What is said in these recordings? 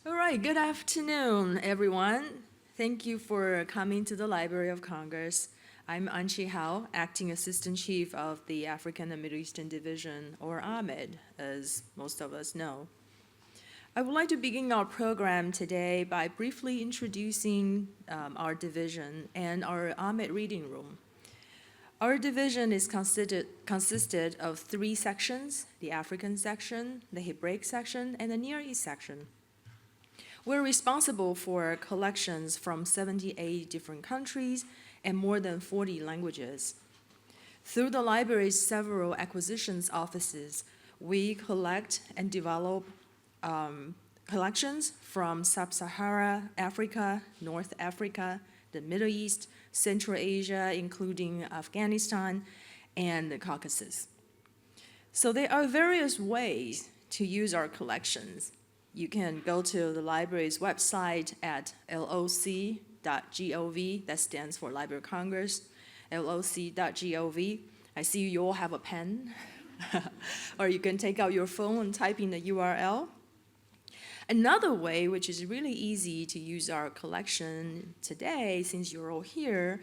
All right, good afternoon, everyone. Thank you for coming to the Library of Congress. I'm Anchi Hao, Acting Assistant Chief of the African and Middle Eastern Division, or AMID, as most of us know. I would like to begin our program today by briefly introducing our division and our AMID reading room. Our division is consisted of three sections: the African section, the Hebraic section, and the Near East section. We're responsible for collections from 78 different countries and more than 40 languages. Through the library's several acquisitions offices, we collect and develop collections from Sub-Saharan Africa, North Africa, the Middle East, Central Asia, including Afghanistan, and the Caucasus. So there are various ways to use our collections. You can go to the library's website at loc.gov, that stands for Library of Congress, loc.gov. I see you all have a pen. Or you can take out your phone and type in the URL. Another way, which is really easy to use our collection today, since you're all here,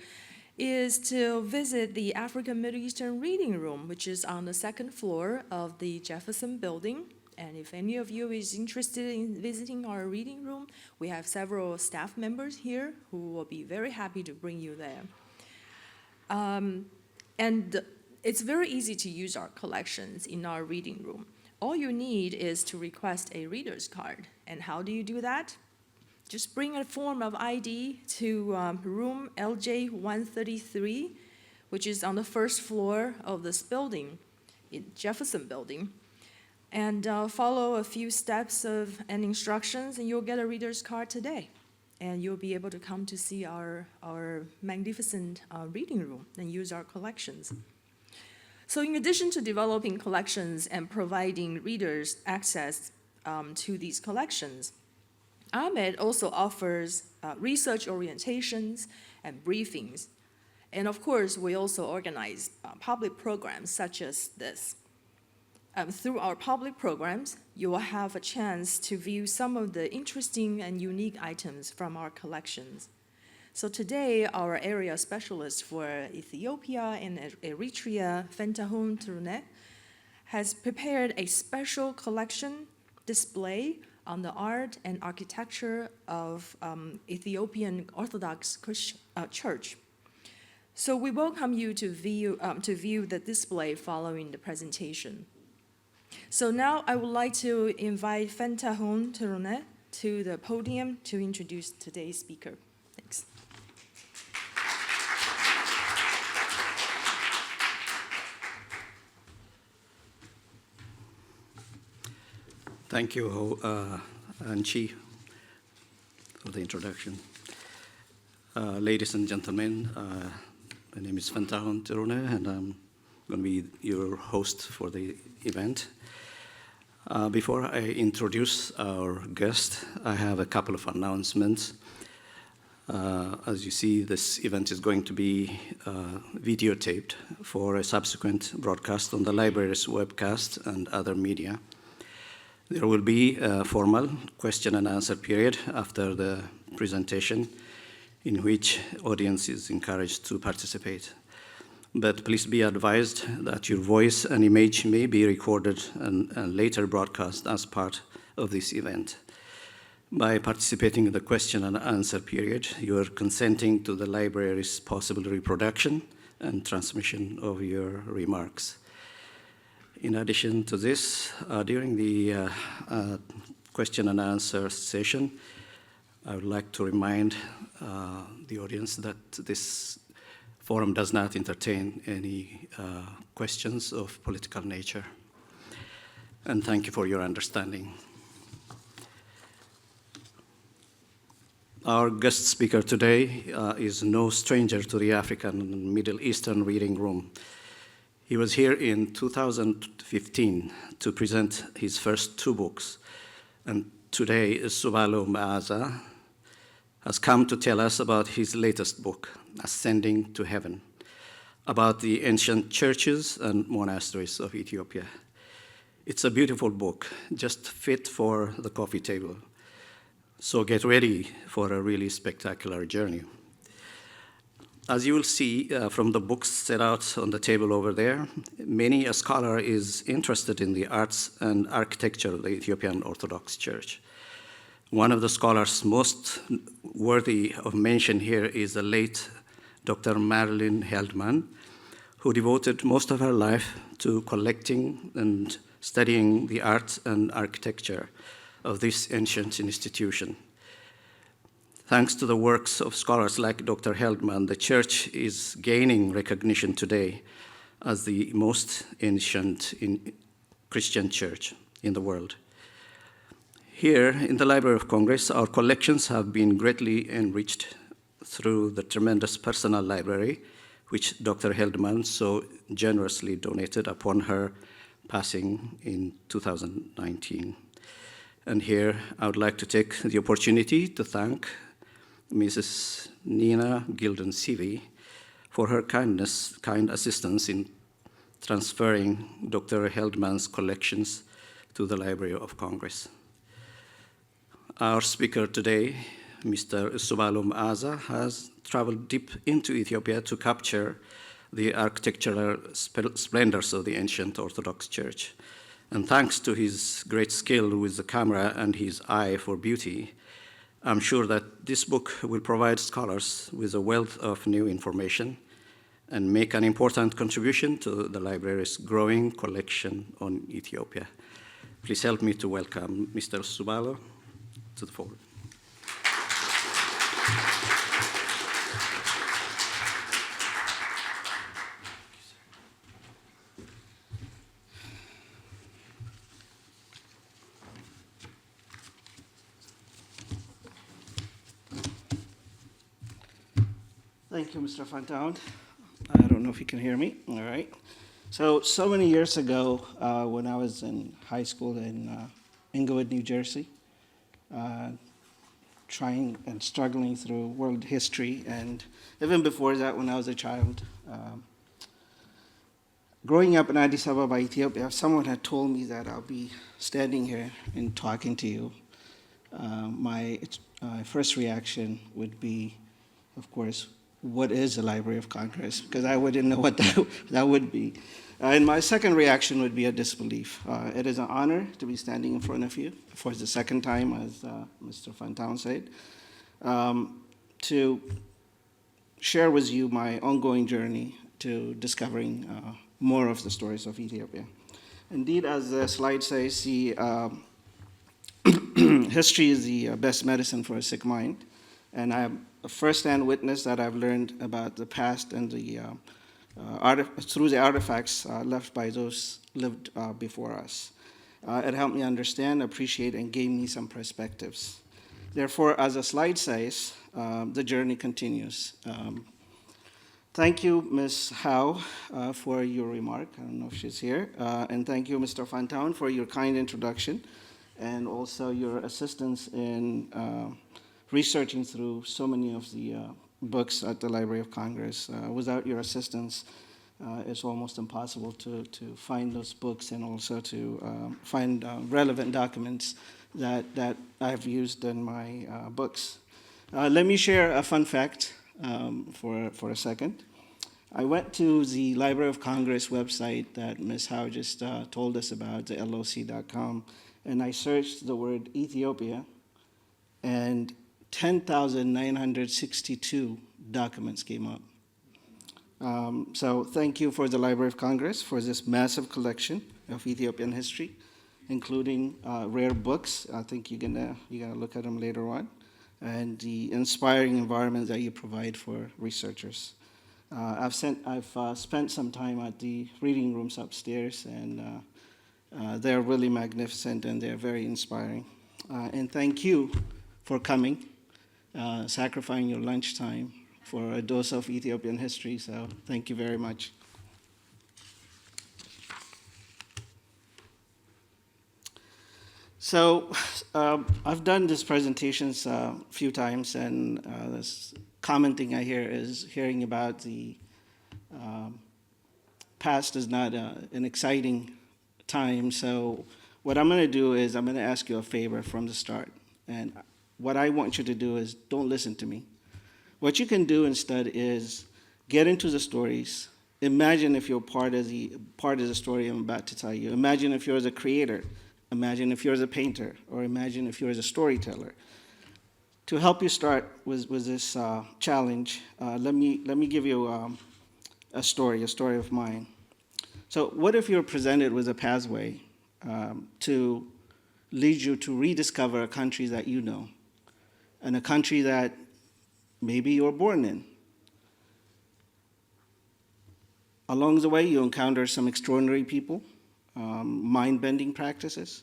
is to visit the African Middle Eastern Reading Room, which is on the second floor of the Jefferson Building. And if any of you is interested in visiting our reading room, we have several staff members here who will be very happy to bring you there. And it's very easy to use our collections in our reading room. All you need is to request a reader's card. And how do you do that? Just bring a form of ID to room LJ 133, which is on the first floor of this building, in Jefferson Building, and follow a few steps and instructions, and you'll get a reader's card today. And you'll be able to come to see our magnificent reading room and use our collections. So in addition to developing collections and providing readers access to these collections, AMID also offers research orientations and briefings. And of course, we also organize public programs such as this. Through our public programs, you will have a chance to view some of the interesting and unique items from our collections. So today, our area specialist for Ethiopia and Eritrea, Fentahun Turune, has prepared a special collection display on the art and architecture of Ethiopian Orthodox Church. So we welcome you to view the display following the presentation. So now I would like to invite Fentahun Turune to the podium to introduce today's speaker. Thanks. Thank you, Anchi, for the introduction. Ladies and gentlemen, my name is Fentahun Turune, and I'm going to be your host for the event. Before I introduce our guest, I have a couple of announcements. As you see, this event is going to be videotaped for a subsequent broadcast on the library's webcast and other media. There will be a formal question and answer period after the presentation, in which audience is encouraged to participate. But please be advised that your voice and image may be recorded and later broadcast as part of this event. By participating in the question and answer period, you are consenting to the library's possible reproduction and transmission of your remarks. In addition to this, during the question and answer session, I would like to remind the audience that this forum does not entertain any questions of political nature. And thank you for your understanding. Our guest speaker today is no stranger to the African and Middle Eastern Reading Room. He was here in 2015 to present his first two books, and today Esubalew Meaza has come to tell us about his latest book, Ascending to Heaven, about the ancient churches and monasteries of Ethiopia. It's a beautiful book, just fit for the coffee table. So get ready for a really spectacular journey. As you will see from the books set out on the table over there, many a scholar is interested in the arts and architecture of the Ethiopian Orthodox Church. One of the scholars most worthy of mention here is the late Dr. Marilyn Heldman, who devoted most of her life to collecting and studying the art and architecture of this ancient institution. Thanks to the works of scholars like Dr. Heldman, the church is gaining recognition today as the most ancient Christian church in the world. Here in the Library of Congress, our collections have been greatly enriched through the tremendous personal library, which Dr. Heldman so generously donated upon her passing in 2019. And here I would like to take the opportunity to thank Mrs. Nina Gilden-Sivi for her kind assistance in transferring Dr. Heldman's collections to the Library of Congress. Our speaker today, Mr. Esubalew Meaza, has traveled deep into Ethiopia to capture the architectural splendors of the ancient Orthodox Church. And thanks to his great skill with the camera and his eye for beauty, I'm sure that this book will provide scholars with a wealth of new information and make an important contribution to the library's growing collection on Ethiopia. Please help me to welcome Mr. Esubalew to the floor. Thank you, Mr. Fantown. I don't know if you can hear me. All right. So many years ago, when I was in high school in Englewood, New Jersey, trying and struggling through world history, and even before that, when I was a child, growing up in Addis Ababa, Ethiopia, someone had told me that I'll be standing here and talking to you. My first reaction would be, of course, what is the Library of Congress? Because I wouldn't know what that would be. And my second reaction would be a disbelief. It is an honor to be standing in front of you for the second time, as Mr. Fantown said, to share with you my ongoing journey to discovering more of the stories of Ethiopia. Indeed, as the slide says, history is the best medicine for a sick mind. And I am a first-hand witness that I've learned about the past and through the artifacts left by those lived before us. It helped me understand, appreciate, and gave me some perspectives. Therefore, as the slide says, the journey continues. Thank you, Ms. Howe, for your remark. I don't know if she's here. And thank you, Mr. Fantown, for your kind introduction and also your assistance in researching through so many of the books at the Library of Congress. Without your assistance, it's almost impossible to find those books and also to find relevant documents that I've used in my books. Let me share a fun fact for a second. I went to the Library of Congress website that Ms. Howe just told us about, the LOC.com, and I searched the word Ethiopia, and 10,962 documents came up. So thank you for the Library of Congress for this massive collection of Ethiopian history, including rare books. I think you're gonna look at them later on, and the inspiring environment that you provide for researchers. I've spent some time at the reading rooms upstairs, and they're really magnificent and they're very inspiring. And thank you for coming. Sacrificing your lunchtime for a dose of Ethiopian history, so thank you very much. So I've done these presentations a few times, and this common thing I hear is hearing about the past is not an exciting time, so what I'm going to do is I'm going to ask you a favor from the start. And what I want you to do is don't listen to me. What you can do instead is get into the stories. Imagine if you're part of the story I'm about to tell you. Imagine if you're the creator. Imagine if you're the painter, or imagine if you're the storyteller. To help you start with this challenge, let me give you a story of mine. So what if you're presented with a pathway to lead you to rediscover a country that you know, and a country that maybe you were born in? Along the way, you encounter some extraordinary people, mind-bending practices,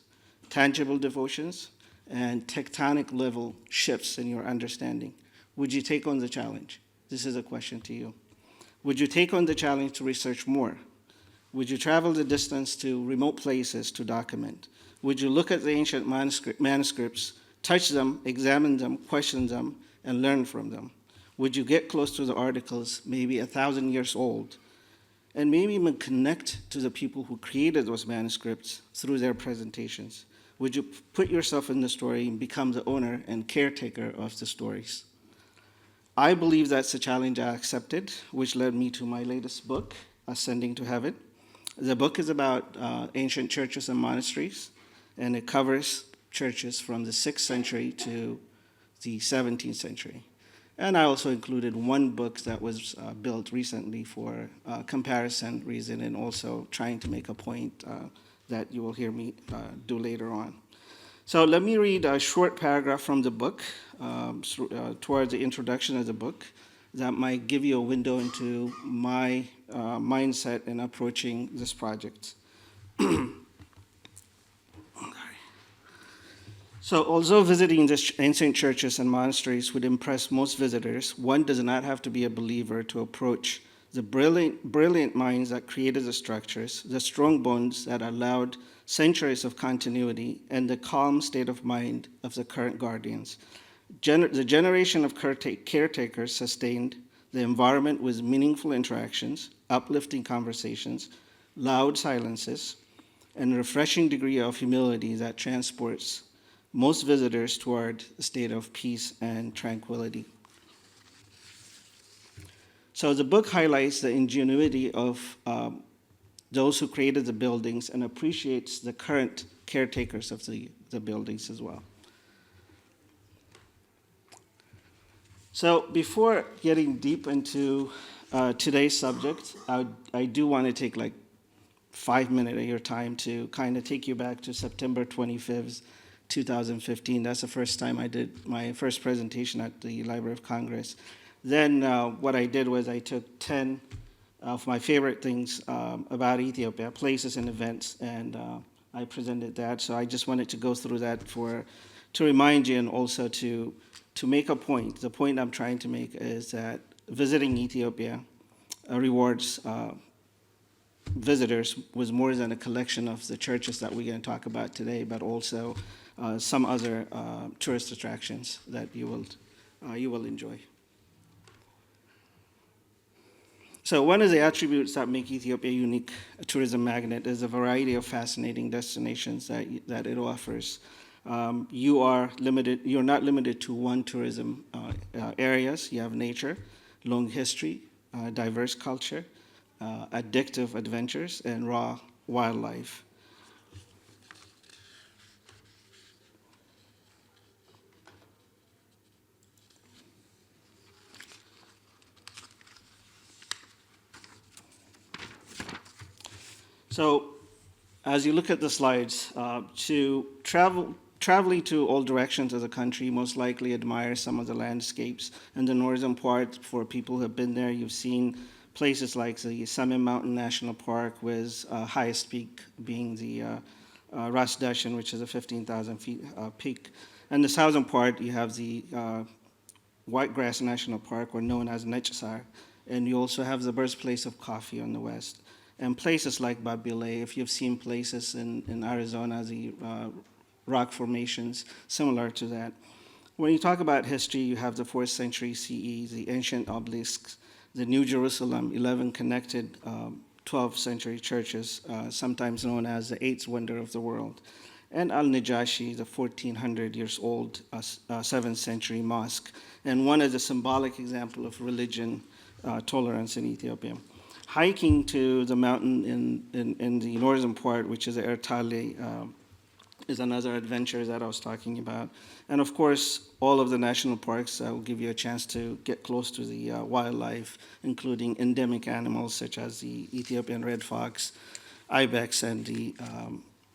tangible devotions, and tectonic level shifts in your understanding. Would you take on the challenge? This is a question to you. Would you take on the challenge to research more? Would you travel the distance to remote places to document? Would you look at the ancient manuscripts, touch them, examine them, question them, and learn from them? Would you get close to the articles, maybe 1,000 years old, and maybe even connect to the people who created those manuscripts through their presentations? Would you put yourself in the story and become the owner and caretaker of the stories? I believe that's the challenge I accepted, which led me to my latest book, Ascending to Heaven. The book is about ancient churches and monasteries, and it covers churches from the 6th century to the 17th century. And I also included one book that was built recently for comparison reason, and also trying to make a point that you will hear me do later on. So let me read a short paragraph from the book towards the introduction of the book that might give you a window into my mindset in approaching this project. So although visiting the ancient churches and monasteries would impress most visitors, one does not have to be a believer to approach the brilliant minds that created the structures, the strong bonds that allowed centuries of continuity, and the calm state of mind of the current guardians. The generation of caretakers sustained the environment with meaningful interactions, uplifting conversations, loud silences, and a refreshing degree of humility that transports most visitors toward a state of peace and tranquility. So the book highlights the ingenuity of those who created the buildings and appreciates the current caretakers of the buildings as well. So before getting deep into today's subject, I do want to take like 5 minutes of your time to kind of take you back to September 25th, 2015. That's the first time I did my first presentation at the Library of Congress. Then what I did was I took 10 of my favorite things about Ethiopia, places and events, and I presented that. So I just wanted to go through that to remind you, and also to make a point. The point I'm trying to make is that visiting Ethiopia rewards visitors with more than a collection of the churches that we're going to talk about today, but also some other tourist attractions that you will enjoy. So one of the attributes that make Ethiopia a unique tourism magnet is a variety of fascinating destinations that it offers. You're not limited to one tourism areas. You have nature, long history, diverse culture, addictive adventures, and raw wildlife. So as you look at the slides, traveling to all directions of the country, most likely admire some of the landscapes. In the northern part, for people who have been there, you've seen places like the Summit Mountain National Park, with highest peak being the Ras Dashen, which is a 15,000 feet peak. And the southern part, you have the Whitegrass National Park, or known as Nechisar, and you also have the birthplace of coffee on the west. And places like Babile, if you've seen places in Arizona, the rock formations similar to that. When you talk about history, you have the 4th century CE, the ancient obelisks, the New Jerusalem, 11 connected 12th century churches, sometimes known as the 8th wonder of the world. and Al-Najashi, the 1,400 years old 7th century mosque, and one is a symbolic example of religion tolerance in Ethiopia. Hiking to the mountain in the northern part, which is the Ertale, is another adventure that I was talking about. And of course, all of the national parks will give you a chance to get close to the wildlife, including endemic animals such as the Ethiopian red fox, ibex, and the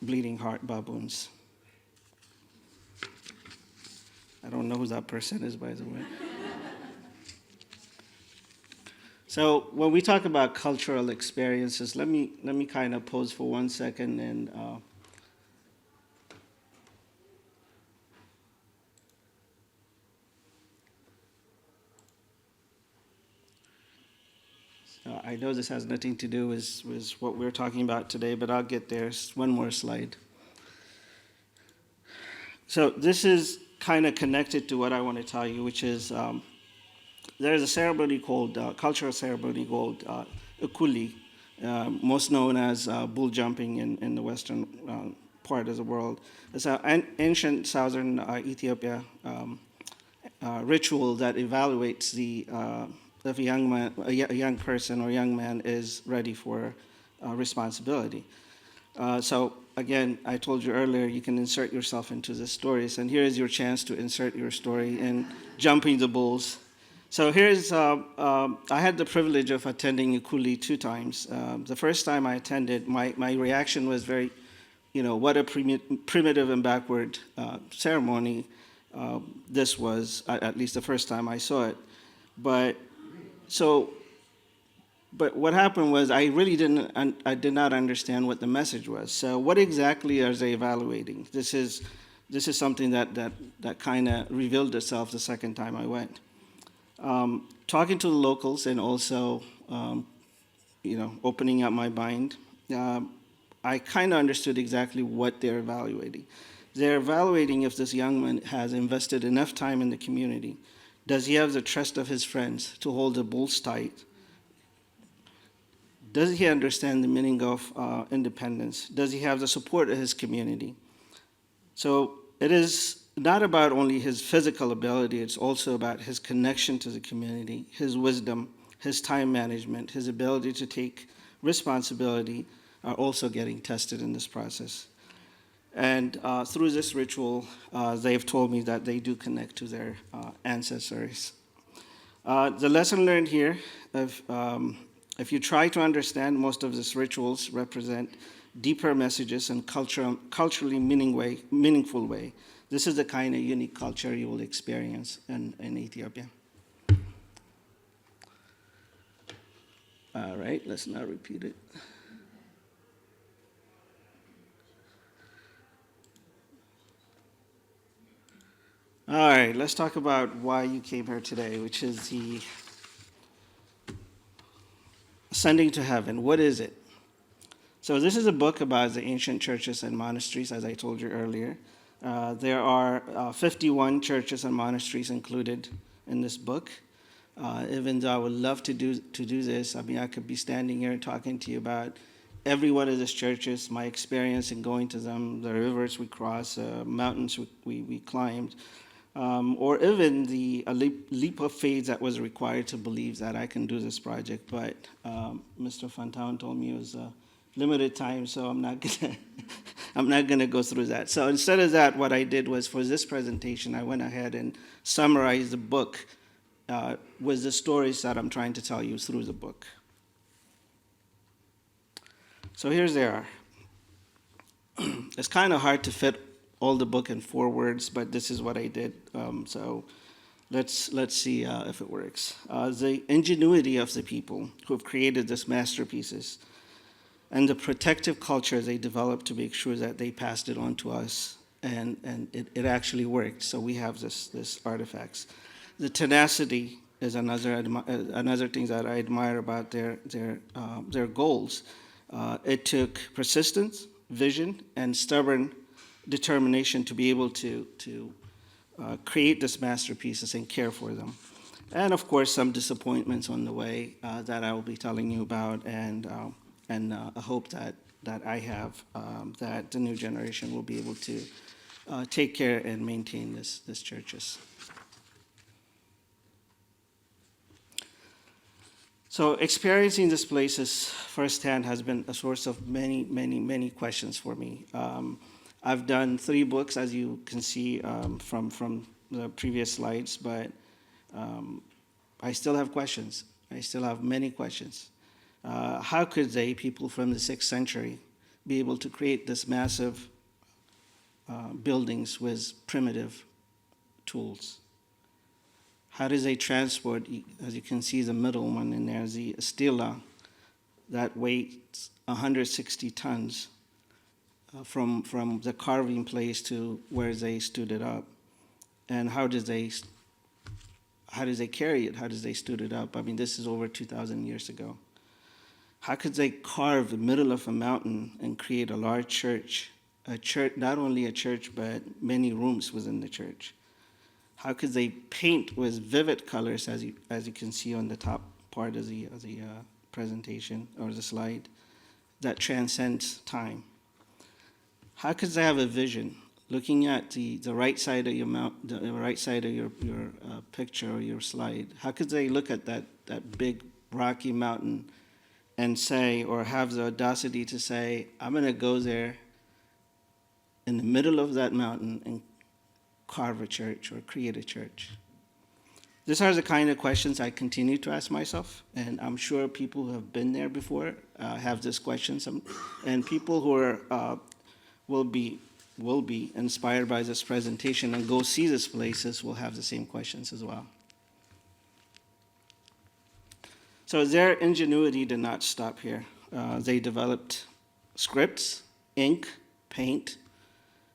bleeding heart baboons. I don't know who that person is, by the way. So when we talk about cultural experiences, let me kind of pause for 1 second and I know this has nothing to do with what we're talking about today, but I'll get there. One more slide. So this is kind of connected to what I want to tell you, which is there's a ceremony called, cultural ceremony called Ukuli, most known as bull jumping in the western part of the world. It's an ancient southern Ethiopia ritual that evaluates if a young person or young man is ready for responsibility. So again, I told you earlier, you can insert yourself into the stories, and here is your chance to insert your story in jumping the bulls. So here's, I had the privilege of attending Ukuli 2 times. The first time I attended, my reaction was very, what a primitive and backward ceremony this was, at least the first time I saw it. But what happened was I really did not understand what the message was. So what exactly are they evaluating? This is something that kind of revealed itself the second time I went. Talking to the locals and also, opening up my mind, I kind of understood exactly what they're evaluating. They're evaluating if this young man has invested enough time in the community. Does he have the trust of his friends to hold the bulls tight? Does he understand the meaning of independence? Does he have the support of his community? So it is not about only his physical ability, it's also about his connection to the community, his wisdom, his time management, his ability to take responsibility are also getting tested in this process. And through this ritual, they've told me that they do connect to their ancestors. The lesson learned here, if you try to understand, most of these rituals represent deeper messages in culturally meaningful way. This is the kind of unique culture you will experience in Ethiopia. All right, let's not repeat it. All right, let's talk about why you came here today, which is the Ascending to Heaven. What is it? So this is a book about the ancient churches and monasteries, as I told you earlier. There are 51 churches and monasteries included in this book. Even though I would love to do this, I mean, I could be standing here talking to you about every one of these churches, my experience in going to them, the rivers we crossed, mountains we climbed, or even the leap of faith that was required to believe that I can do this project. But Mr. Fantown told me it was limited time, so I'm not gonna go through that. So instead of that, what I did was, for this presentation, I went ahead and summarized the book with the stories that I'm trying to tell you through the book. So here's they are. It's kind of hard to fit all the book in 4 words, but this is what I did. So let's see if it works. The ingenuity of the people who have created these masterpieces, and the protective culture they developed to make sure that they passed it on to us, and it actually worked. So we have this artifacts. The tenacity is another thing that I admire about their goals. It took persistence, vision, and stubborn determination to be able to create these masterpieces and care for them. And of course, some disappointments on the way that I will be telling you about, and I hope that that I have, that the new generation will be able to take care and maintain these churches. So experiencing these places firsthand has been a source of many, many, many questions for me. I've done 3 books, as you can see from the previous slides, but I still have questions. I still have many questions. How could they, people from the 6th century, be able to create this massive buildings with primitive tools? How do they transport, as you can see the middle one in there, the stela that weighs 160 tons from the carving place to where they stood it up? And how did they carry it? How did they stood it up? I mean, this is over 2,000 years ago. How could they carve the middle of a mountain and create a large church? A church, not only a church, but many rooms within the church. How could they paint with vivid colors, as you can see on the top part of the presentation or the slide, that transcends time? How could they have a vision, looking at the right side of the right side of your picture or your slide? How could they look at that big rocky mountain and say, or have the audacity to say, I'm going to go there in the middle of that mountain and carve a church or create a church? These are the kind of questions I continue to ask myself, and I'm sure people who have been there before have these questions, and people who are will be inspired by this presentation and go see these places will have the same questions as well. So their ingenuity did not stop here. They developed scripts, ink, paint,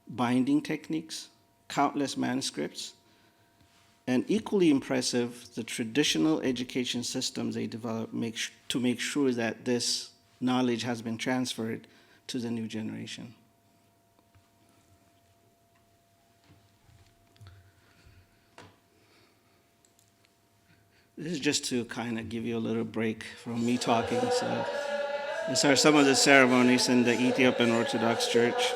binding techniques, countless manuscripts, and equally impressive, the traditional education systems they developed to make sure that this knowledge has been transferred to the new generation. This is just to kind of give you a little break from me talking. So these are some of the ceremonies in the Ethiopian Orthodox Church.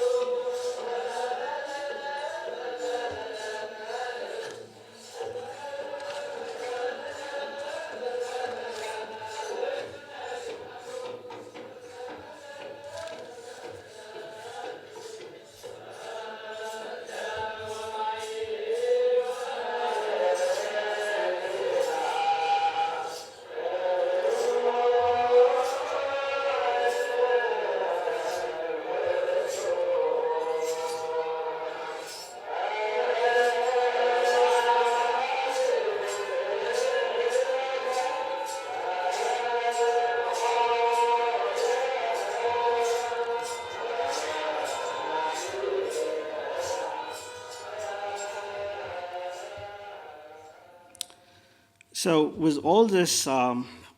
So with all these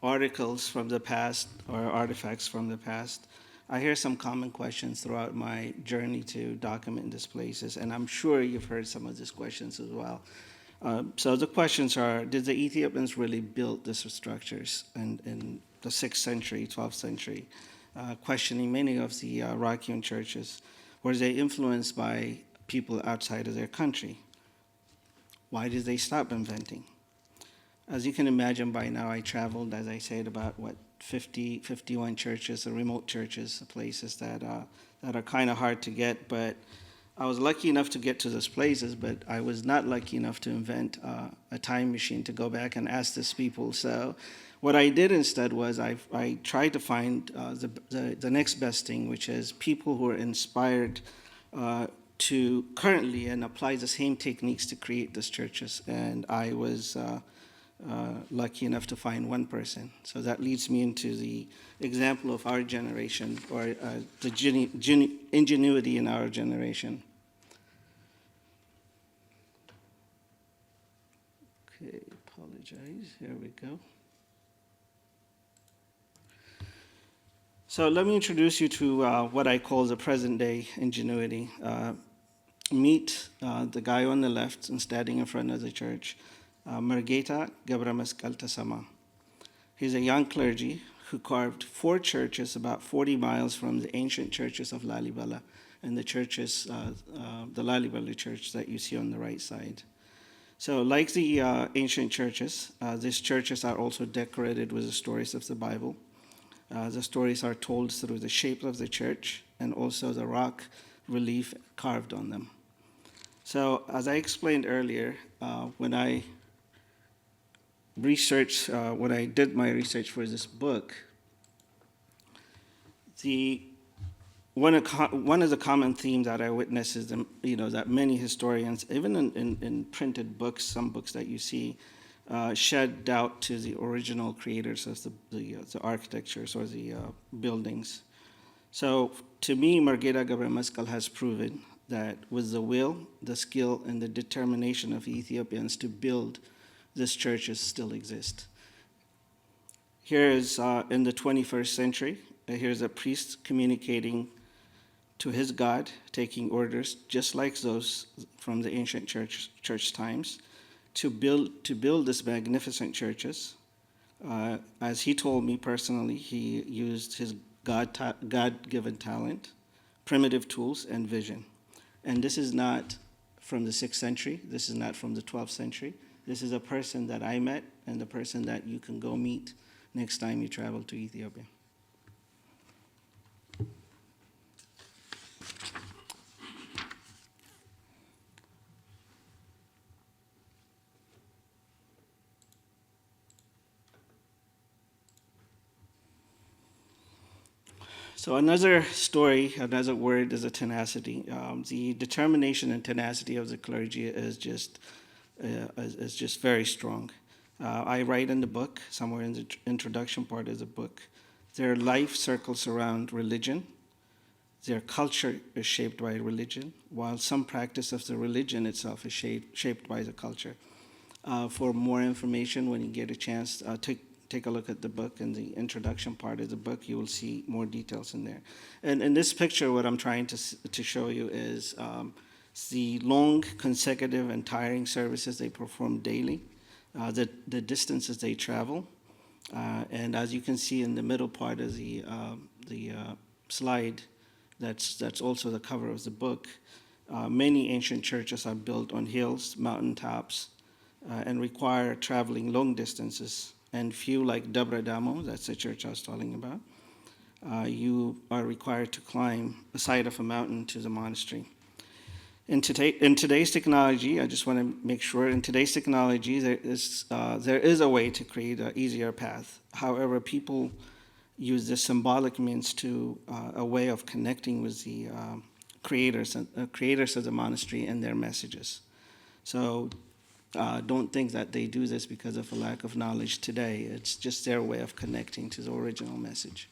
articles from the past, or artifacts from the past, I hear some common questions throughout my journey to document these places, and I'm sure you've heard some of these questions as well. So the questions are, did the Ethiopians really build these structures in the 6th century, 12th century? Questioning many of the Rakian churches. Were they influenced by people outside of their country? Why did they stop inventing? As you can imagine by now, I traveled, as I said, about 51 churches, or remote churches, places that are kind of hard to get. But I was lucky enough to get to those places, but I was not lucky enough to invent a time machine to go back and ask these people. So what I did instead was I tried to find the next best thing, which is people who are inspired to currently and apply the same techniques to create these churches. And I was lucky enough to find one person. So that leads me into the example of our generation, or the ingenuity in our generation. Okay, apologize. Here we go. So let me introduce you to what I call the present day ingenuity. Meet the guy on the left and standing in front of the church. Mergeta Gebra Mescal Tasama. He's a young clergy who carved 4 churches about 40 miles from the ancient churches of Lalibela and the churches, the Lalibela church that you see on the right side. So like the ancient churches, these churches are also decorated with the stories of the Bible. The stories are told through the shape of the church and also the rock relief carved on them. So as I explained earlier, when I did my research for this book, one of the common themes that I witnessed is that many historians, even in printed books, some books that you see, shed doubt to the original creators of the architectures or the buildings. So to me, Margeta Gabriel Mescal has proven that with the will, the skill, and the determination of Ethiopians to build, these churches still exist. Here is in the 21st century, here's a priest communicating to his God, taking orders just like those from the ancient church times, to build these magnificent churches. As he told me personally, he used his God-given talent, primitive tools, and vision. And this is not from the 6th century. This is not from the 12th century. This is a person that I met and the person that you can go meet next time you travel to Ethiopia. So another story, another word is a tenacity. The determination and tenacity of the clergy is just very strong. I write in the book, somewhere in the introduction part of the book, their life circles around religion. Their culture is shaped by religion, while some practice of the religion itself is shaped by the culture. For more information, when you get a chance, take a look at the book. In the introduction part of the book, you will see more details in there. And in this picture, what I'm trying to show you is the long, consecutive, and tiring services they perform daily, the distances they travel. And as you can see in the middle part of the slide, that's also the cover of the book, many ancient churches are built on hills, mountaintops, and require traveling long distances. And few, like Dabra Damo, that's the church I was talking about, you are required to climb the side of a mountain to the monastery. In today's technology, I just want to make sure, in today's technology, there is a way to create an easier path. However, people use the symbolic means to a way of connecting with the creators of the monastery and their messages. So don't think that they do this because of a lack of knowledge today. It's just their way of connecting to the original message.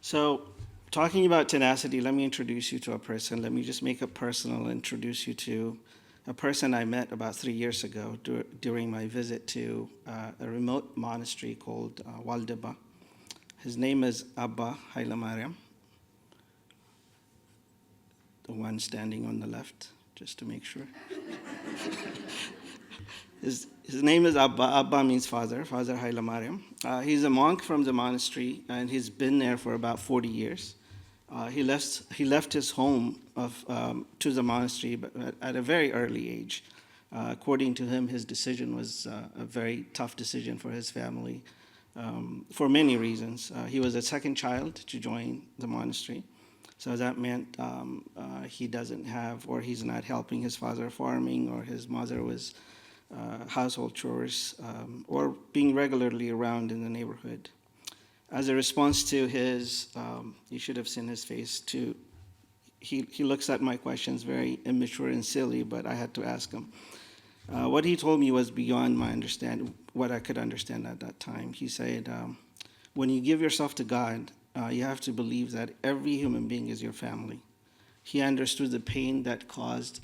So talking about tenacity, let me introduce you to a person. Let me just make it personal and introduce you to a person I met about 3 years ago during my visit to a remote monastery called Waldeba. His name is Abba Hailemariam, the one standing on the left, just to make sure. His name is Abba. Abba means father, Father Hailemariam. He's a monk from the monastery, and he's been there for about 40 years. He left his home to the monastery at a very early age. According to him, his decision was a very tough decision for his family for many reasons. He was a second child to join the monastery. So that meant he doesn't have, or he's not helping his father farming, or his mother was household chores, or being regularly around in the neighborhood. As a response to his, you should have seen his face too. He looks at my questions very immature and silly, but I had to ask him. What he told me was beyond my understanding, what I could understand at that time. He said, when you give yourself to God, you have to believe that every human being is your family. He understood the pain that caused,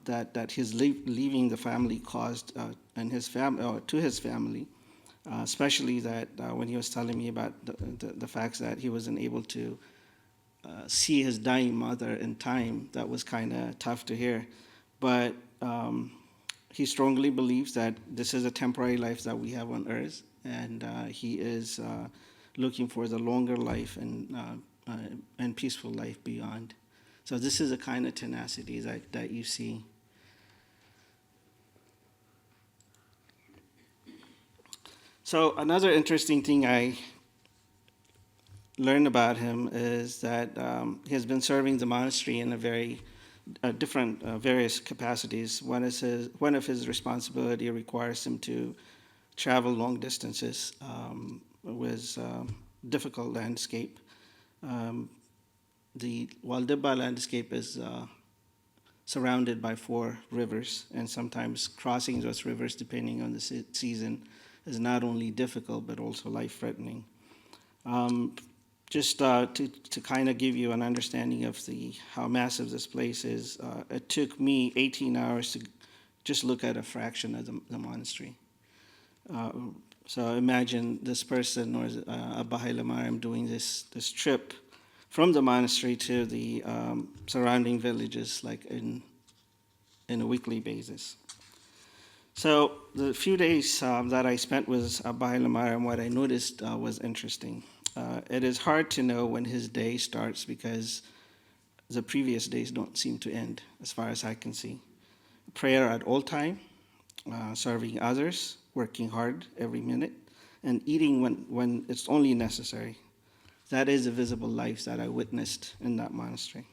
that his leaving the family caused and to his family, especially that when he was telling me about the facts that he wasn't able to see his dying mother in time. That was kind of tough to hear. But he strongly believes that this is a temporary life that we have on earth, and he is looking for the longer life and peaceful life beyond. So this is the kind of tenacity that you see. So another interesting thing I learned about him is that he has been serving the monastery in a very different various capacities. One of his responsibility requires him to travel long distances with difficult landscape. The Waldibba landscape is surrounded by 4 rivers, and sometimes crossing those rivers, depending on the season, is not only difficult but also life-threatening. Just to kind of give you an understanding of how massive this place is, it took me 18 hours to just look at a fraction of the monastery. So imagine this person or Abba Haile Mariam doing this trip from the monastery to the surrounding villages, like in a weekly basis. So the few days that I spent with Abba Haile Mariam, what I noticed was interesting. It is hard to know when his day starts because the previous days don't seem to end, as far as I can see. Prayer at all time, serving others, working hard every minute, and eating when it's only necessary. That is a visible life that I witnessed in that monastery.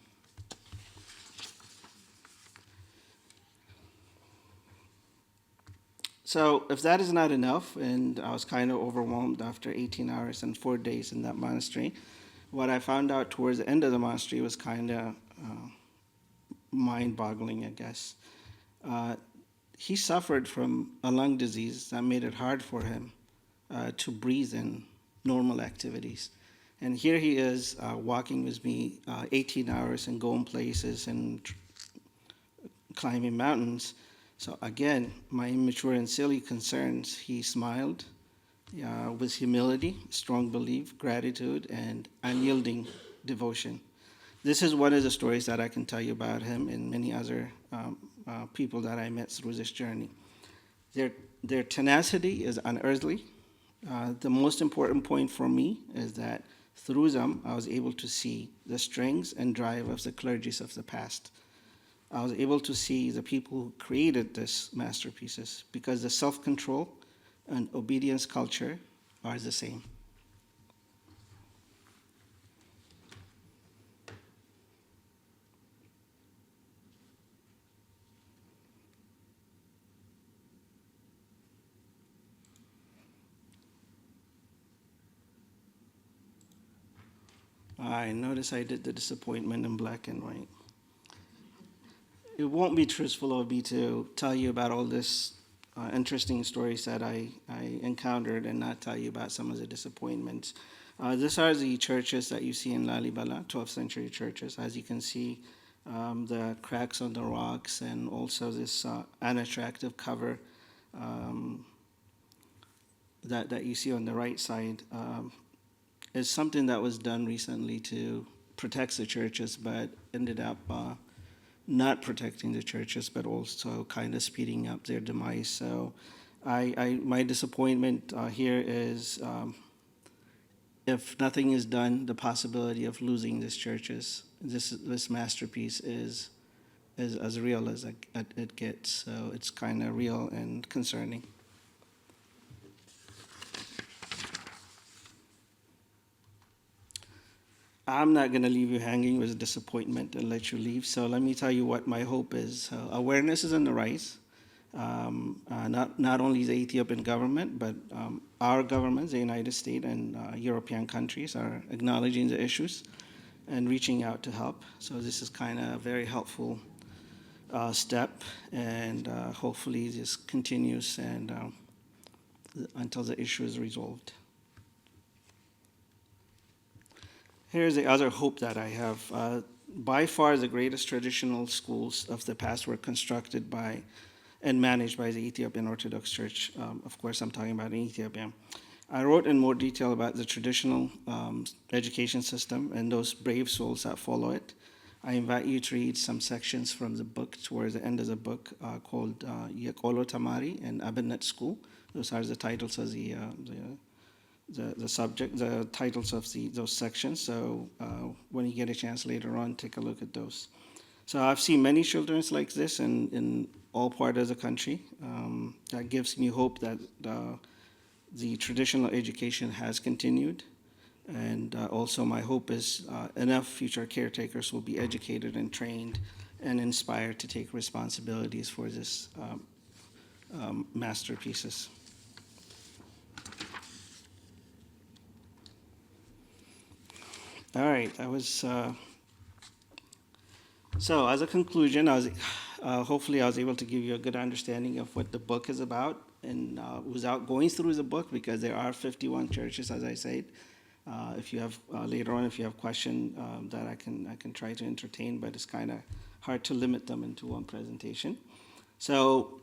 So if that is not enough, and I was kind of overwhelmed after 18 hours and 4 days in that monastery, what I found out towards the end of the monastery was kind of mind-boggling, I guess. He suffered from a lung disease that made it hard for him to breathe in normal activities. And here he is walking with me 18 hours and going places and climbing mountains. So again, my immature and silly concerns, he smiled with humility, strong belief, gratitude, and unyielding devotion. This is one of the stories that I can tell you about him and many other people that I met through this journey. Their tenacity is unearthly. The most important point for me is that through them, I was able to see the strengths and drive of the clergies of the past. I was able to see the people who created these masterpieces because the self-control and obedience culture are the same. I notice I did the disappointment in black and white. It won't be truthful of me to tell you about all this interesting stories that I encountered and not tell you about some of the disappointments. These are the churches that you see in Lalibela, 12th century churches. As you can see, the cracks on the rocks and also this unattractive cover that you see on the right side is something that was done recently to protect the churches, but ended up not protecting the churches, but also kind of speeding up their demise. So my disappointment here is if nothing is done, the possibility of losing these churches, this masterpiece is as real as it gets. So it's kind of real and concerning. I'm not going to leave you hanging with disappointment and let you leave. So let me tell you what my hope is. Awareness is on the rise. Not only the Ethiopian government, but our governments, the United States and European countries, are acknowledging the issues and reaching out to help. So this is kind of a very helpful step, and hopefully this continues and until the issue is resolved. Here's the other hope that I have. By far, the greatest traditional schools of the past were constructed by and managed by the Ethiopian Orthodox Church. Of course, I'm talking about in Ethiopia. I wrote in more detail about the traditional education system and those brave souls that follow it. I invite you to read some sections from the book towards the end of the book called Yekolo Tamari and Abinet School. Those are the titles of the subject, the titles of those sections. So when you get a chance later on, take a look at those. So I've seen many children like this in all parts of the country. That gives me hope that the traditional education has continued. And also my hope is enough future caretakers will be educated and trained and inspired to take responsibilities for this masterpieces. All right, so as a conclusion, hopefully I was able to give you a good understanding of what the book is about, and without going through the book, because there are 51 churches, as I said. If you have later on, if you have questions that I can try to entertain, but it's kind of hard to limit them into one presentation. So,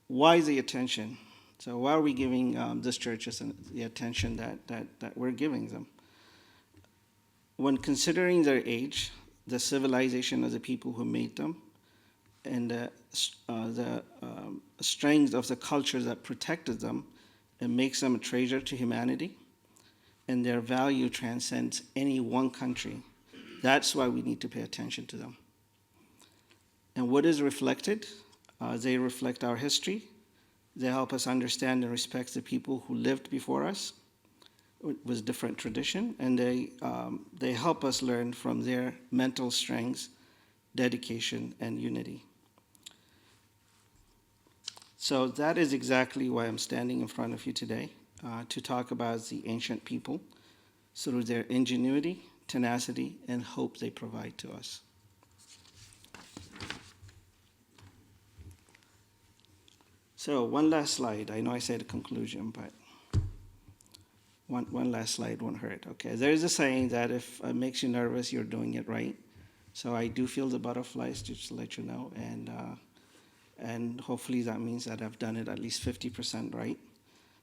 why the attention? So, why are we giving these churches the attention that we're giving them? When considering their age, the civilization of the people who made them, and the strength of the culture that protected them, it makes them a treasure to humanity, and their value transcends any one country. That's why we need to pay attention to them. And what is reflected? They reflect our history. They help us understand and respect the people who lived before us with different tradition, and they help us learn from their mental strengths, dedication, and unity. So that is exactly why I'm standing in front of you today, to talk about the ancient people through their ingenuity, tenacity, and hope they provide to us. So one last slide. I know I said a conclusion, but one last slide won't hurt. Okay, there's a saying that if it makes you nervous, you're doing it right. So I do feel the butterflies, just to let you know, and hopefully that means that I've done it at least 50% right.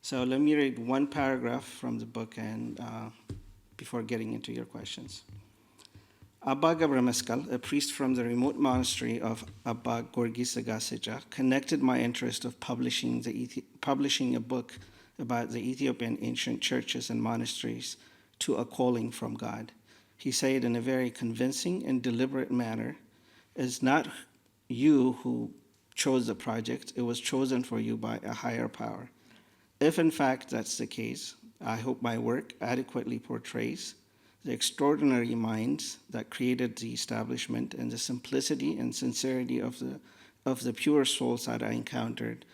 So let me read one paragraph from the book and before getting into your questions. Abba Gabra Meskal, a priest from the remote monastery of Abba Gorgis Agaseja, connected my interest of publishing a book about the Ethiopian ancient churches and monasteries to a calling from God. He said in a very convincing and deliberate manner, "It's not you who chose the project, it was chosen for you by a higher power." If in fact that's the case, I hope my work adequately portrays the extraordinary minds that created the establishment and the simplicity and sincerity of the pure souls that I encountered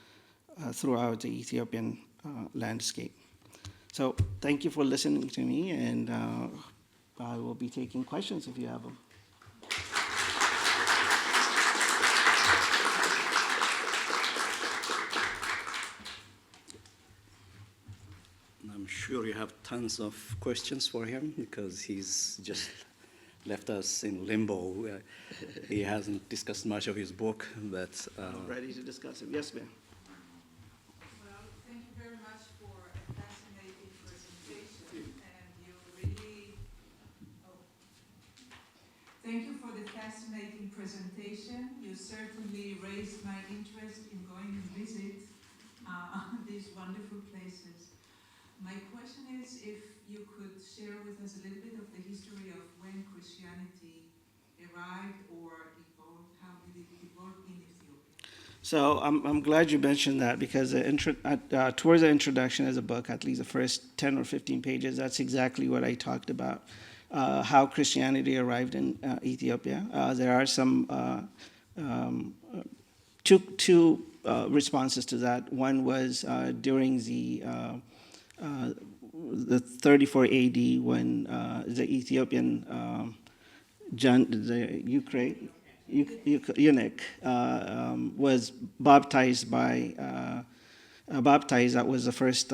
throughout the Ethiopian landscape. So thank you for listening to me, and I will be taking questions if you have them. I'm sure you have tons of questions for him because he's just left us in limbo. He hasn't discussed much of his book, but... I'm ready to discuss it. Yes, ma'am. Well, thank you very much for a fascinating presentation, and you really... Thank you for the fascinating presentation. You certainly raised my interest in going and visit these wonderful places. My question is if you could share with us a little bit of the history of when Christianity arrived or evolved. How did it evolve in Ethiopia? So I'm glad you mentioned that, because towards the introduction of the book, at least the first 10 or 15 pages, that's exactly what I talked about, how Christianity arrived in Ethiopia. There are some two responses to that. One was during the 34 AD when the Ethiopian eunuch was baptized baptized. That was the first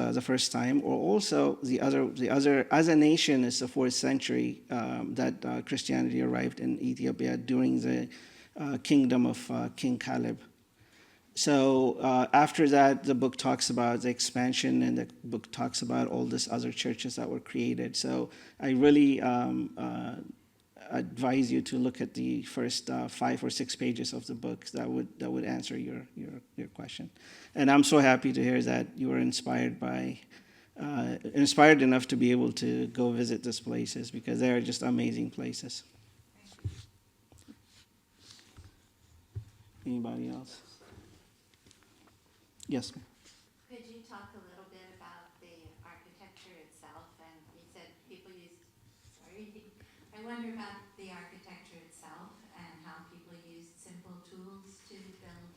time. Or also the other as a nation is the 4th century that Christianity arrived in Ethiopia during the kingdom of King Caleb. So after that, the book talks about the expansion, and the book talks about all these other churches that were created. So I really advise you to look at the first 5 or 6 pages of the book. That would answer your question. And I'm so happy to hear that you were inspired enough to be able to go visit these places, because they are just amazing places. Anybody else? Yes, ma'am. Could you talk a little bit about the architecture itself? And you said people used, I wonder about the architecture itself and how people used simple tools to build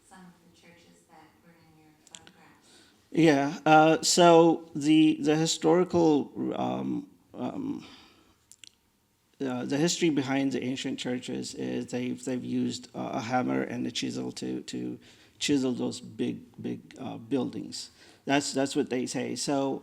some of the churches that were in your photographs. Yeah, so the historical, the history behind the ancient churches is they've used a hammer and a chisel to chisel those big buildings. That's what they say. So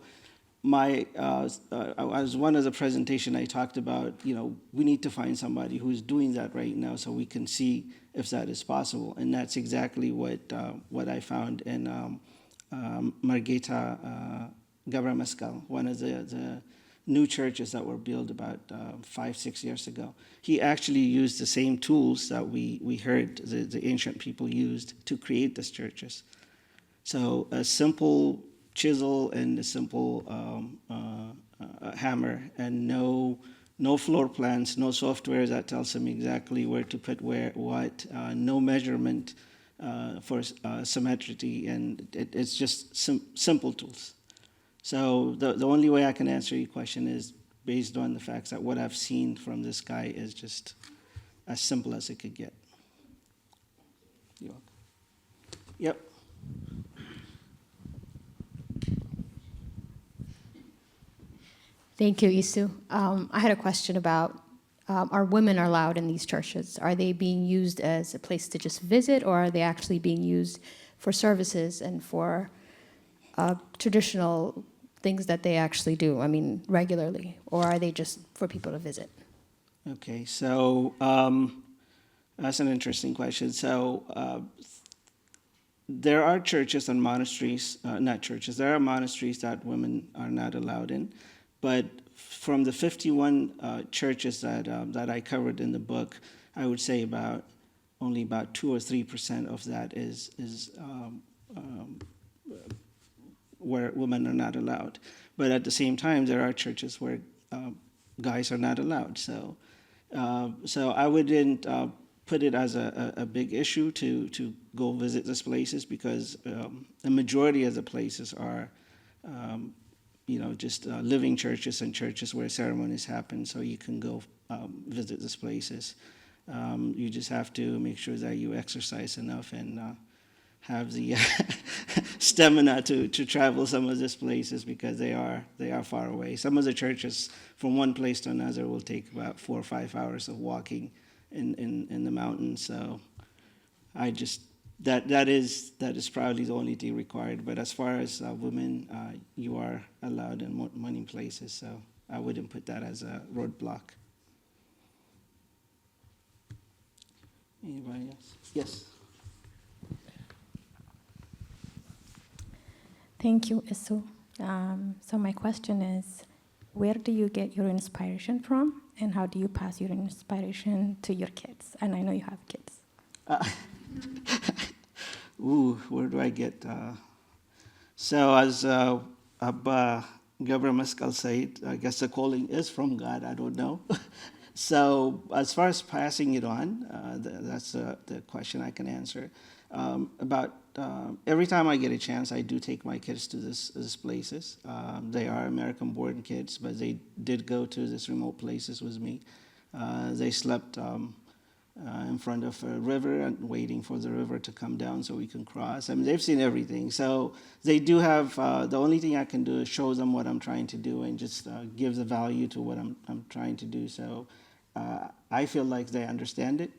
as one of the presentation I talked about, we need to find somebody who's doing that right now so we can see if that is possible. And that's exactly what I found in Margeta Gabra Mescal, one of the new churches that were built about 5-6 years ago. He actually used the same tools that we heard the ancient people used to create these churches. So a simple chisel and a simple hammer, and no floor plans, no software that tells them exactly where to put what, no measurement for symmetry, and it's just simple tools. So the only way I can answer your question is based on the facts that what I've seen from this guy is just as simple as it could get. You're welcome. Yep. Thank you, Isu. I had a question about, are women allowed in these churches? Are they being used as a place to just visit, or are they actually being used for services and for traditional things that they actually do, regularly? Or are they just for people to visit? Okay, so that's an interesting question. So there are churches and monasteries, not churches, there are monasteries that women are not allowed in. But from the 51 churches that I covered in the book, I would say only about 2 or 3% of that is where women are not allowed. But at the same time, there are churches where guys are not allowed. So I wouldn't put it as a big issue to go visit these places, because the majority of the places are just living churches and churches where ceremonies happen, so you can go visit these places. You just have to make sure that you exercise enough and have the stamina to travel some of these places, because they are far away. Some of the churches from one place to another will take about 4 or 5 hours of walking in the mountains. So I just that is probably the only thing required. But as far as women, you are allowed in many places, so I wouldn't put that as a roadblock. Anybody else? Yes. Thank you, Isu. So my question is, where do you get your inspiration from, and how do you pass your inspiration to your kids? And I know you have kids. Where do I get? So as Abba Gabra Mescal said, I guess the calling is from God. I don't know. So as far as passing it on, that's the question I can answer. Every time I get a chance, I do take my kids to these places. They are American-born kids, but they did go to these remote places with me. They slept in front of a river and waiting for the river to come down so we can cross. They've seen everything. So they do have, the only thing I can do is show them what I'm trying to do and just give the value to what I'm trying to do. So I feel like they understand it.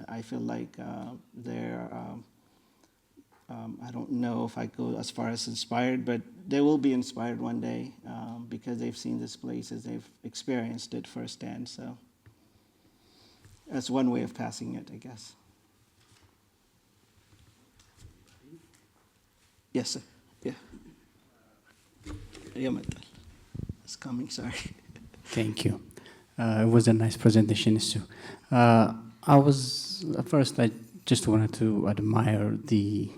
I feel like they're, I don't know if I go as far as inspired, but they will be inspired one day because they've seen these places, they've experienced it firsthand. So that's one way of passing it, I guess. Yes, sir. Yeah. Yeah, Metal. It's coming, sorry. Thank you. It was a nice presentation, Sue. I just wanted to admire the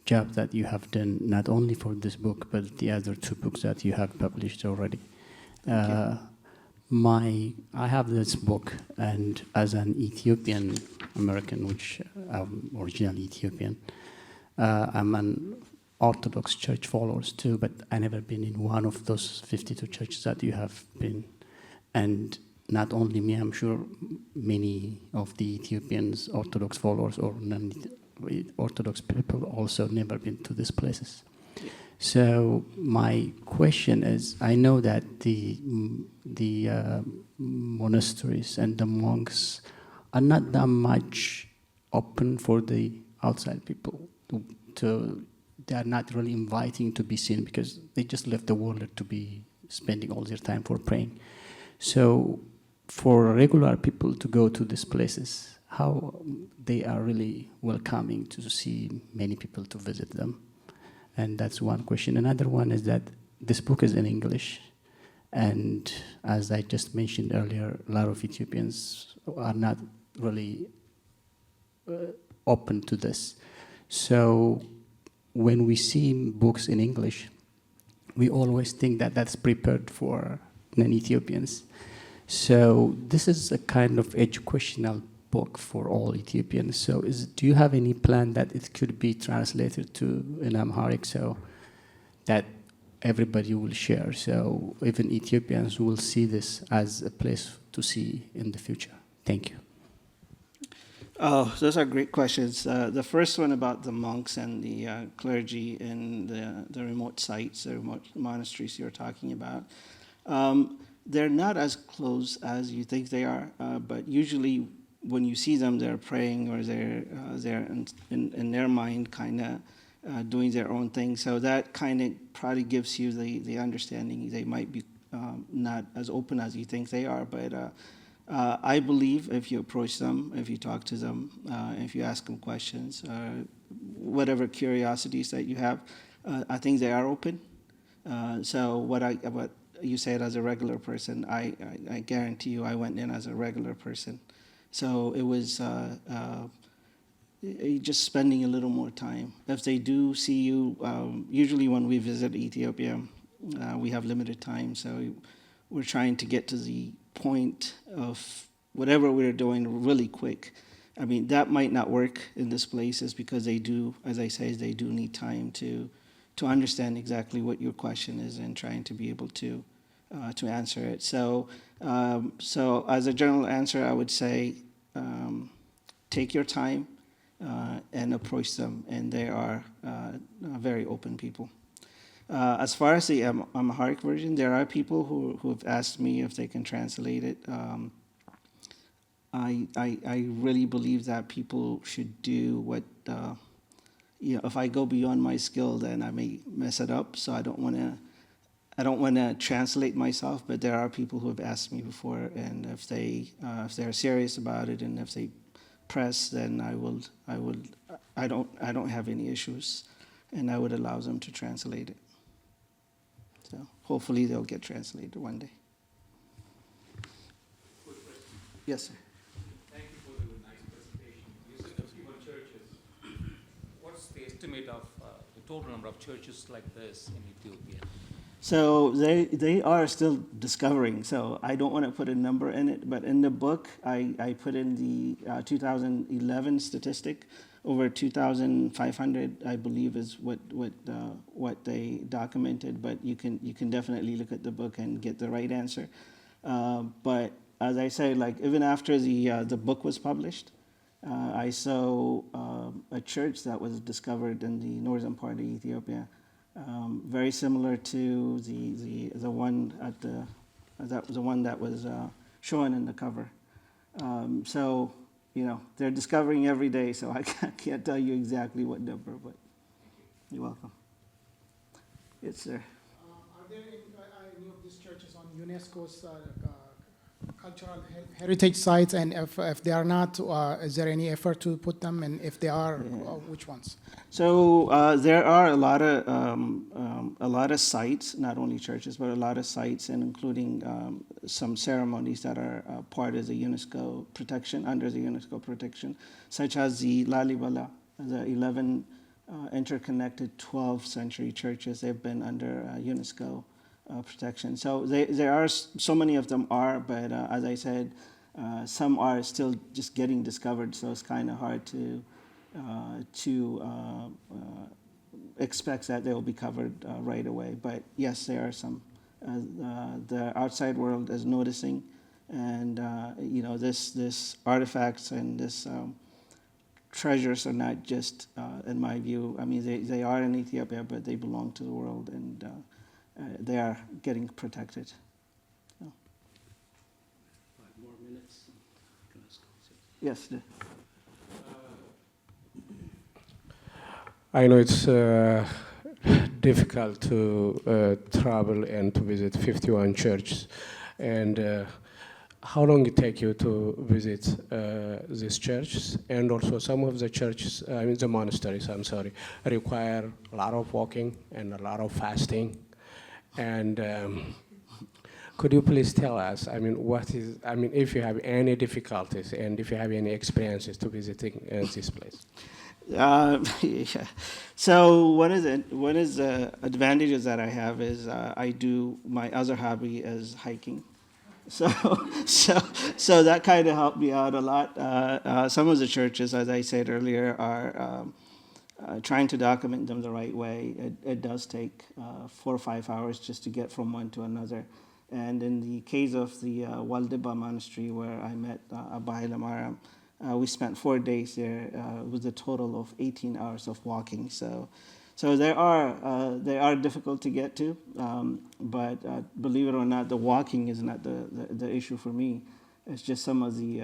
job that you have done, not only for this book, but the other two books that you have published already. I have this book, and as an Ethiopian American, which I'm originally Ethiopian, I'm an Orthodox Church followers too, but I never been in one of those 52 churches that you have been. And not only me, I'm sure many of the Ethiopians, Orthodox followers or non-Orthodox people also never been to these places. So my question is, I know that the monasteries and the monks are not that much open for the outside people. They are not really inviting to be seen because they just left the world to be spending all their time for praying. So for regular people to go to these places, how they are really welcoming to see many people to visit them? And that's one question. Another one is that this book is in English, and as I just mentioned earlier, a lot of Ethiopians are not really open to this. So when we see books in English, we always think that that's prepared for non-Ethiopians. So this is a kind of educational book for all Ethiopians. So do you have any plan that it could be translated in Amharic so that everybody will share? So even Ethiopians will see this as a place to see in the future. Thank you. Oh, those are great questions. The first one about the monks and the clergy in the remote sites, the remote monasteries you're talking about. They're not as close as you think they are, but usually when you see them, they're praying or they're in their mind kind of doing their own thing. So that kind of probably gives you the understanding they might be not as open as you think they are, but I believe if you approach them, if you talk to them, if you ask them questions, whatever curiosities that you have, I think they are open. So what you said as a regular person, I guarantee you I went in as a regular person. So it was just spending a little more time. If they do see you, usually when we visit Ethiopia, we have limited time, so we're trying to get to the point of whatever we're doing really quick. I mean, that might not work in this places because they do, as I say, they do need time to understand exactly what your question is and trying to be able to answer it. So as a general answer, I would say take your time and approach them, and they are very open people. As far as the Amharic version, there are people who have asked me if they can translate it. I really believe that people should do what, if I go beyond my skill, then I may mess it up. So I don't want to translate myself, but there are people who have asked me before, and if they're serious about it, and if they press, then I don't have any issues, and I would allow them to translate it. So hopefully they'll get translated one day. Yes, sir. Thank you for the nice presentation. You said 51 churches. What's the estimate of the total number of churches like this in Ethiopia? So they are still discovering. So I don't want to put a number in it, but in the book I put in the 2011 statistic. Over 2,500, I believe, is what they documented. But you can definitely look at the book and get the right answer. But as I say, like even after the book was published, I saw a church that was discovered in the northern part of Ethiopia, very similar to the one that was shown in the cover. So. They're discovering every day, so I can't tell you exactly what number, but you're welcome. Yes, sir. Are there any of these churches on UNESCO's cultural heritage sites, and if they are not, is there any effort to put them, and if they are, which ones? So there are a lot of sites, not only churches, but a lot of sites, and including some ceremonies that are part of the UNESCO protection, under the UNESCO protection, such as the Lalibela, the 11 interconnected 12th century churches. They've been under UNESCO protection. So there are, so many of them are, but as I said, some are still just getting discovered, so it's kind of hard to expect that they will be covered right away. But yes, there are some. The outside world is noticing, and this artifacts and this treasures are not just, in my view. I mean, they are in Ethiopia, but they belong to the world, and they are getting protected. So. 5 more minutes. Yes. I know it's difficult to travel and to visit 51 churches, and how long it take you to visit these churches? And also some of the churches, I mean the monasteries, I'm sorry, require a lot of walking and a lot of fasting. And could you please tell us, I mean, if you have any difficulties and if you have any experiences to visiting this place? Yeah. So one of the advantages that I have is I do, my other hobby is hiking. So that kind of helped me out a lot. Some of the churches, as I said earlier, are trying to document them the right way. It does take 4 or 5 hours just to get from one to another. And in the case of the Waldiba Monastery, where I met Abba Haile, we spent 4 days there with a total of 18 hours of walking. So they are difficult to get to, but believe it or not, the walking is not the issue for me. It's just some of the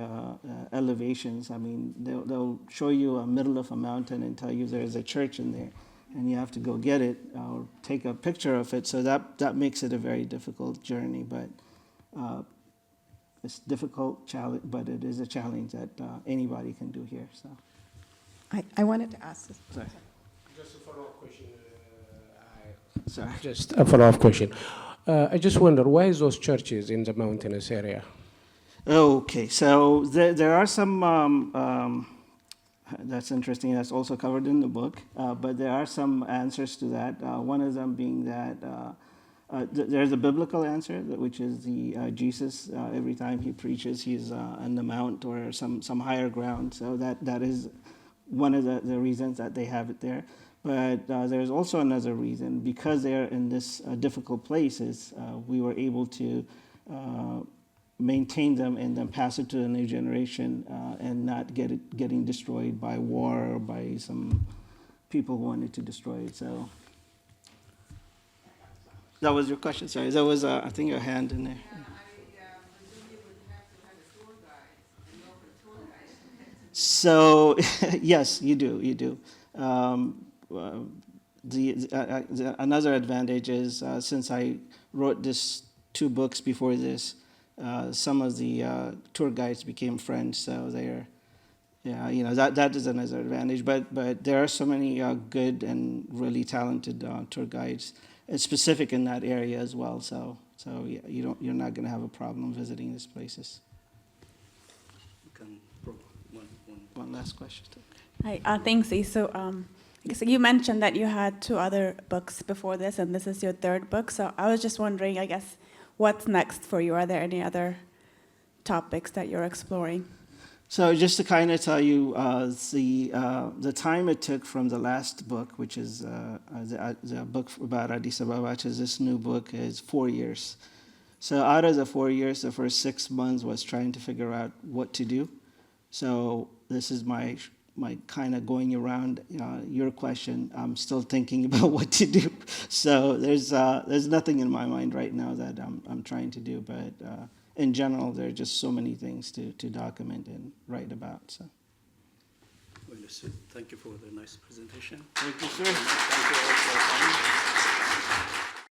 elevations. I mean, they'll show you a middle of a mountain and tell you there's a church in there, and you have to go get it or take a picture of it. So that makes it a very difficult journey, but it's difficult challenge, but it is a challenge that anybody can do here. So, I wanted to ask this. Sorry. Just a follow-up question. Sorry. Just a follow-up question. I just wonder, why is those churches in the mountainous area? Okay, so there are some, that's interesting, that's also covered in the book, but there are some answers to that. One of them being that there's a biblical answer, which is the Jesus, every time he preaches, he's on the mount or some higher ground. So that is one of the reasons that they have it there. But there's also another reason. Because they're in this difficult places, we were able to maintain them and then pass it to the new generation and not getting destroyed by war or by some people who wanted to destroy it. So that was your question. Sorry, there was I think a hand in there. So yes, you do. Another advantage is since I wrote this 2 books before this, some of the tour guides became friends, so they're, that is another advantage. But there are so many good and really talented tour guides, specific in that area as well. So yeah, you're not going to have a problem visiting these places. One last question. Hi, thanks, E. So I guess you mentioned that you had 2 other books before this, and this is your 3rd book. So I was just wondering, I guess, what's next for you? Are there any other topics that you're exploring? So just to kind of tell you, the time it took from the last book, which is the book about Addis Ababa, to this new book, is 4 years. So out of the 4 years, the first 6 months was trying to figure out what to do. So this is my kind of going around your question. I'm still thinking about what to do. So there's nothing in my mind right now that I'm trying to do, but in general, there are just so many things to document and write about. So. Well, thank you for the nice presentation. Thank you, sir. Thank you all for coming.